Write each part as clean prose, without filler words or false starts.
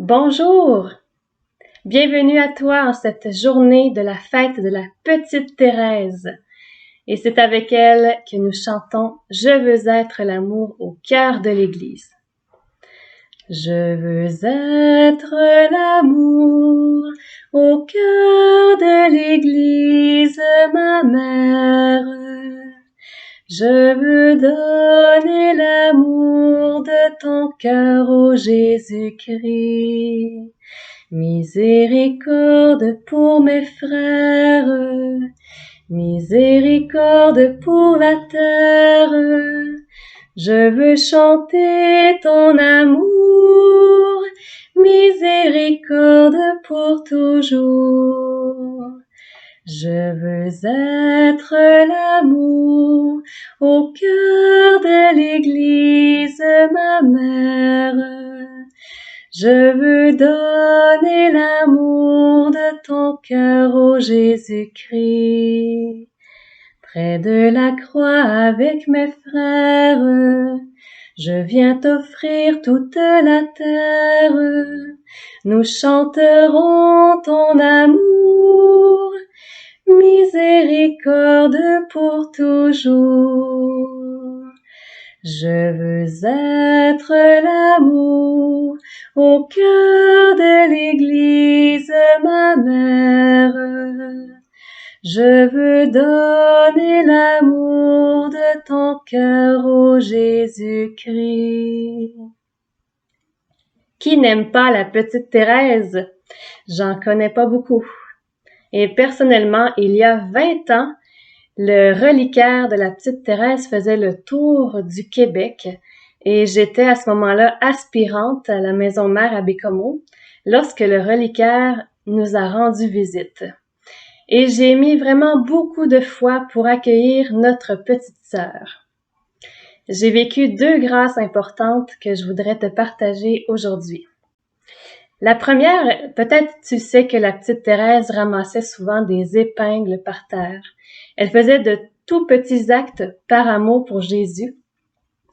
Bonjour! Bienvenue à toi en cette journée de la fête de la petite Thérèse. Et c'est avec elle que nous chantons « Je veux être l'amour au cœur de l'Église ». Je veux être l'amour au cœur de l'Église, ma mère. Je veux donner l'amour de ton cœur, ô Jésus-Christ. Miséricorde pour mes frères, miséricorde pour la terre. Je veux chanter ton amour, miséricorde pour toujours. Je veux être l'amour au cœur de l'Église, ma mère. Je veux donner l'amour de ton cœur, ô Jésus-Christ. Près de la croix avec mes frères, je viens t'offrir toute la terre. Nous chanterons ton amour, miséricorde pour toujours. Je veux être l'amour au cœur de l'Église, ma mère. Je veux donner l'amour de ton cœur, ô Jésus-Christ. Qui n'aime pas la petite Thérèse? J'en connais pas beaucoup. Et personnellement, il y a 20 ans, le reliquaire de la petite Thérèse faisait le tour du Québec et j'étais à ce moment-là aspirante à la maison mère à Bécomo lorsque le reliquaire nous a rendu visite. Et j'ai mis vraiment beaucoup de foi pour accueillir notre petite sœur. J'ai vécu 2 grâces importantes que je voudrais te partager aujourd'hui. La première, peut-être tu sais que la petite Thérèse ramassait souvent des épingles par terre. Elle faisait de tout petits actes par amour pour Jésus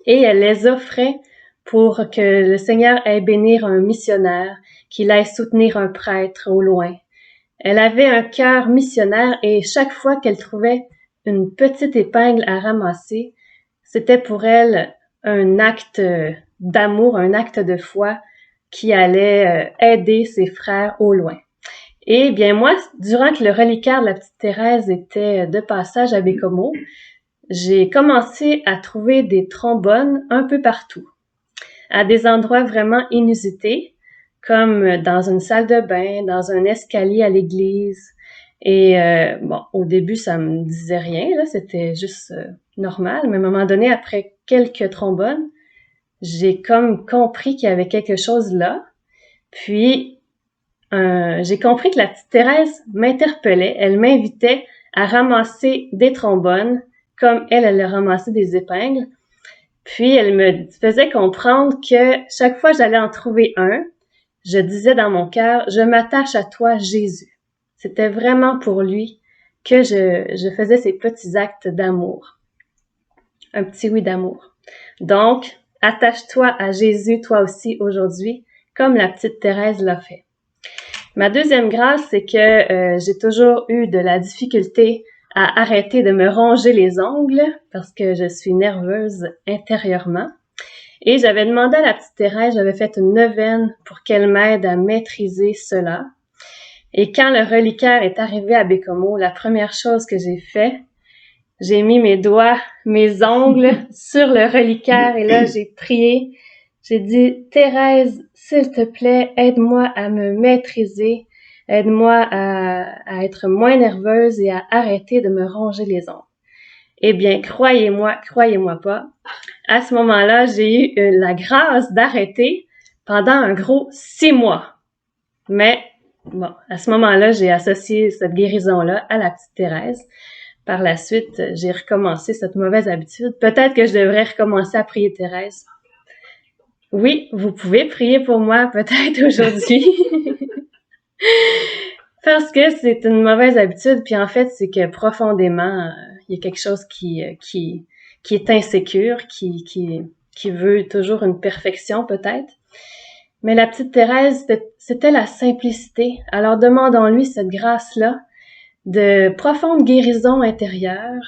et elle les offrait pour que le Seigneur aille bénir un missionnaire, qu'il aille soutenir un prêtre au loin. Elle avait un cœur missionnaire et chaque fois qu'elle trouvait une petite épingle à ramasser, c'était pour elle un acte d'amour, un acte de foi qui allait aider ses frères au loin. Et bien moi, durant que le reliquaire de la petite Thérèse était de passage à Bécomo, j'ai commencé à trouver des trombones un peu partout, à des endroits vraiment inusités, comme dans une salle de bain, dans un escalier à l'église. Et bon, au début, ça me disait rien, là, c'était juste normal. Mais à un moment donné, après quelques trombones, j'ai comme compris qu'il y avait quelque chose là. Puis, j'ai compris que la petite Thérèse m'interpellait. Elle m'invitait à ramasser des trombones, comme elle a ramassé des épingles. Puis, elle me faisait comprendre que chaque fois que j'allais en trouver un, je disais dans mon cœur, je m'attache à toi, Jésus. C'était vraiment pour lui que je faisais ces petits actes d'amour. Un petit oui d'amour. Donc, attache-toi à Jésus, toi aussi, aujourd'hui, comme la petite Thérèse l'a fait. Ma deuxième grâce, c'est que j'ai toujours eu de la difficulté à arrêter de me ronger les ongles parce que je suis nerveuse intérieurement. Et j'avais demandé à la petite Thérèse, j'avais fait une neuvaine pour qu'elle m'aide à maîtriser cela. Et quand le reliquaire est arrivé à Bécomo, la première chose que j'ai fait, j'ai mis mes doigts, mes ongles sur le reliquaire et là, j'ai prié. J'ai dit, Thérèse, s'il te plaît, aide-moi à me maîtriser, aide-moi à être moins nerveuse et à arrêter de me ronger les ongles. Eh bien, croyez-moi pas, à ce moment-là, j'ai eu la grâce d'arrêter pendant un gros 6 mois. Mais bon, à ce moment-là, j'ai associé cette guérison-là à la petite Thérèse. Par la suite, j'ai recommencé cette mauvaise habitude. Peut-être que je devrais recommencer à prier Thérèse. Oui, vous pouvez prier pour moi peut-être aujourd'hui. Parce que c'est une mauvaise habitude, puis en fait, c'est que profondément, il y a quelque chose qui est insécure, qui veut toujours une perfection peut-être. Mais la petite Thérèse, c'était la simplicité. Alors demandons-lui cette grâce-là de profonde guérison intérieure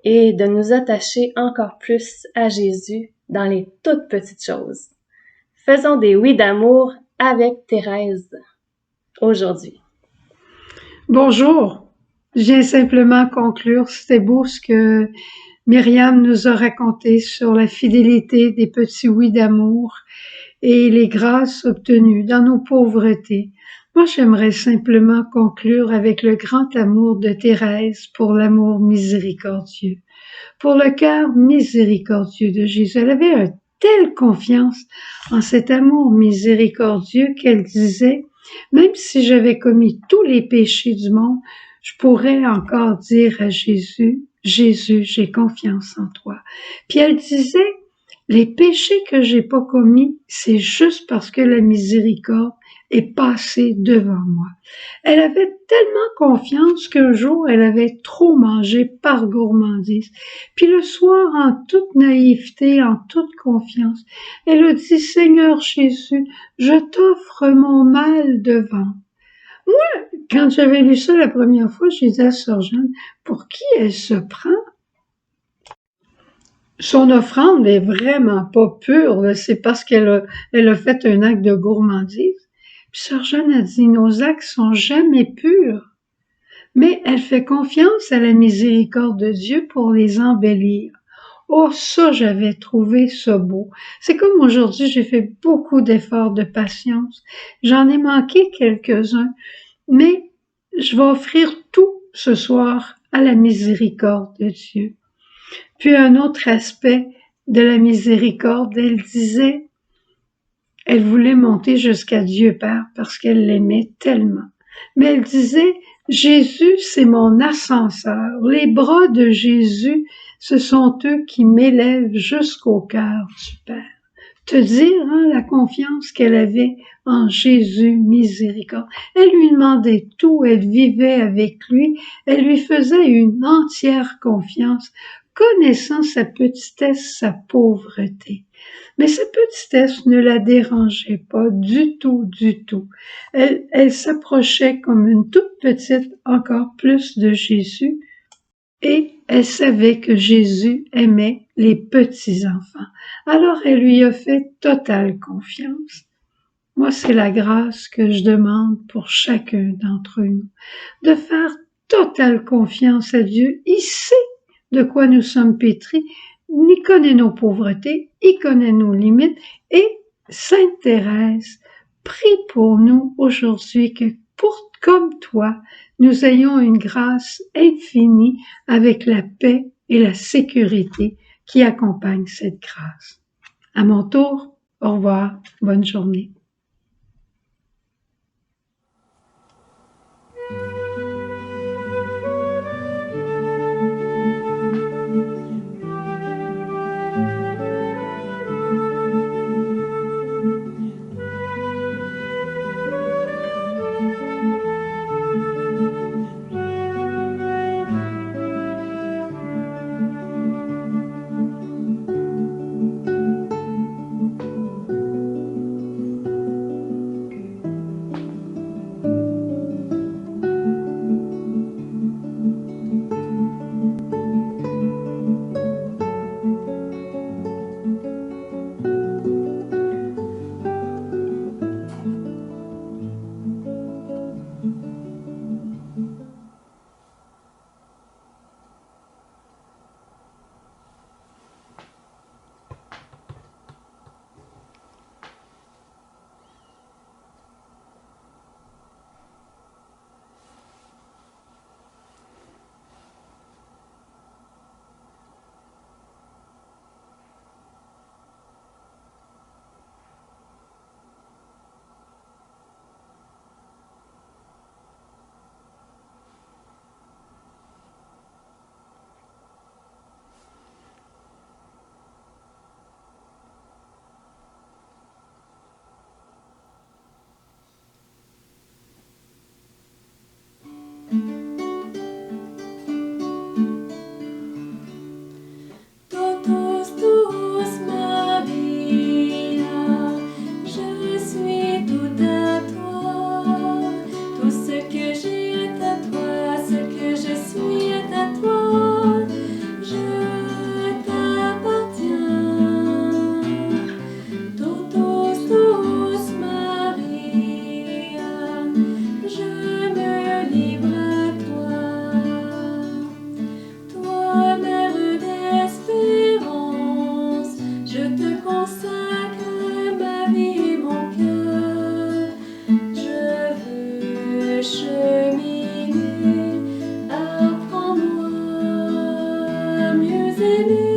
et de nous attacher encore plus à Jésus dans les toutes petites choses. Faisons des oui d'amour avec Thérèse aujourd'hui. Bonjour, je viens simplement conclure. C'était beau ce que Myriam nous a raconté sur la fidélité des petits oui d'amour et les grâces obtenues dans nos pauvretés. Moi, j'aimerais simplement conclure avec le grand amour de Thérèse pour l'amour miséricordieux, pour le cœur miséricordieux de Jésus. Elle avait une telle confiance en cet amour miséricordieux qu'elle disait, même si j'avais commis tous les péchés du monde, je pourrais encore dire à Jésus, Jésus, j'ai confiance en toi. Puis elle disait, les péchés que j'ai pas commis, c'est juste parce que la miséricorde est passée devant moi. Elle avait tellement confiance qu'un jour, elle avait trop mangé par gourmandise. Puis le soir, en toute naïveté, en toute confiance, elle a dit, Seigneur Jésus, je t'offre mon mal devant. Moi, quand j'avais lu ça la première fois, j'ai dit à Sœur Jeanne, pour qui elle se prend? Son offrande n'est vraiment pas pure, là, c'est parce qu'elle a fait un acte de gourmandise. Puis Sœur Jeanne a dit, nos actes sont jamais purs. Mais elle fait confiance à la miséricorde de Dieu pour les embellir. Oh, ça, j'avais trouvé ça beau. C'est comme aujourd'hui, j'ai fait beaucoup d'efforts de patience. J'en ai manqué quelques-uns, mais je vais offrir tout ce soir à la miséricorde de Dieu. Puis un autre aspect de la miséricorde, elle disait, elle voulait monter jusqu'à Dieu Père parce qu'elle l'aimait tellement. Mais elle disait, Jésus, c'est mon ascenseur. Les bras de Jésus, ce sont eux qui m'élèvent jusqu'au cœur du Père. Te dire la confiance qu'elle avait en Jésus miséricorde. Elle lui demandait tout, elle vivait avec lui, elle lui faisait une entière confiance, connaissant sa petitesse, sa pauvreté. Mais sa petitesse ne la dérangeait pas du tout, du tout. Elle s'approchait comme une toute petite, encore plus de Jésus, et elle savait que Jésus aimait les petits-enfants. Alors elle lui a fait totale confiance. Moi, c'est la grâce que je demande pour chacun d'entre nous, de faire totale confiance à Dieu. Il sait de quoi nous sommes pétris, il connaît nos pauvretés, il connaît nos limites, et Sainte Thérèse prie pour nous aujourd'hui que, comme toi, nous ayons une grâce infinie avec la paix et la sécurité qui accompagnent cette grâce. À mon tour, au revoir, bonne journée. Salut.